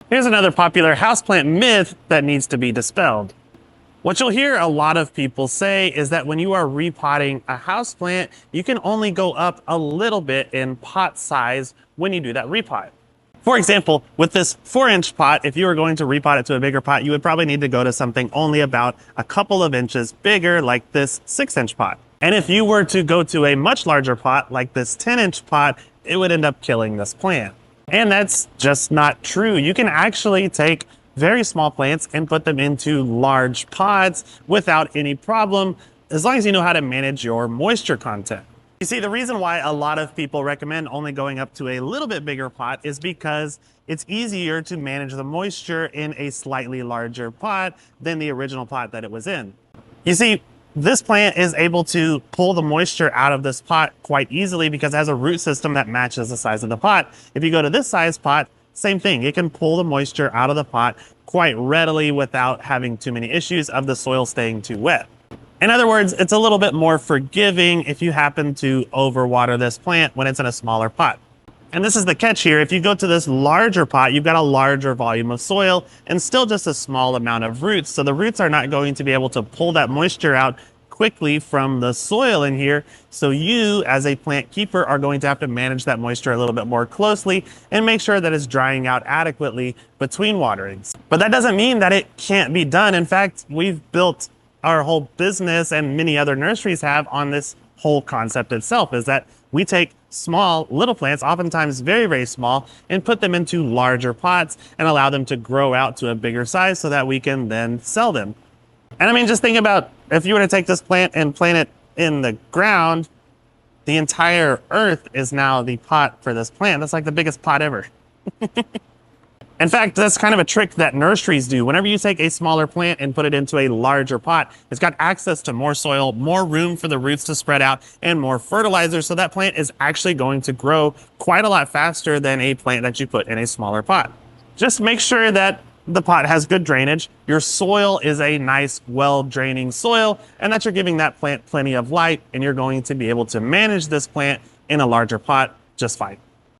Here's another popular houseplant myth that needs to be dispelled. What you'll hear a lot of people say is that when you are repotting a houseplant, you can only go up a little bit in pot size when you do that repot. For example, with this 4-inch pot, if you were going to repot it to a bigger pot, you would probably need to go to something only about a couple of inches bigger, like this 6-inch pot. And if you were to go to a much larger pot, like this 10-inch pot, it would end up killing this plant. And that's just not true. You can actually take very small plants and put them into large pots without any problem, as long as you know how to manage your moisture content. You see, the reason why a lot of people recommend only going up to a little bit bigger pot is because it's easier to manage the moisture in a slightly larger pot than the original pot that it was in. You see, this plant is able to pull the moisture out of this pot quite easily because it has a root system that matches the size of the pot. If you go to this size pot, same thing. It can pull the moisture out of the pot quite readily without having too many issues of the soil staying too wet. In other words, it's a little bit more forgiving if you happen to overwater this plant when it's in a smaller pot. And this is the catch here. If you go to this larger pot, you've got a larger volume of soil and still just a small amount of roots. So the roots are not going to be able to pull that moisture out quickly from the soil in here. So you, as a plant keeper, are going to have to manage that moisture a little bit more closely and make sure that it's drying out adequately between waterings. But that doesn't mean that it can't be done. In fact, we've built our whole business, and many other nurseries have, on this whole concept itself, is that we take small little plants, oftentimes very, very small, and put them into larger pots and allow them to grow out to a bigger size so that we can then sell them. And I mean, just think about if you were to take this plant and plant it in the ground, the entire earth is now the pot for this plant. That's like the biggest pot ever. In fact, that's kind of a trick that nurseries do. Whenever you take a smaller plant and put it into a larger pot, it's got access to more soil, more room for the roots to spread out, and more fertilizer. So that plant is actually going to grow quite a lot faster than a plant that you put in a smaller pot. Just make sure that the pot has good drainage, your soil is a nice, well-draining soil, and that you're giving that plant plenty of light, and you're going to be able to manage this plant in a larger pot just fine.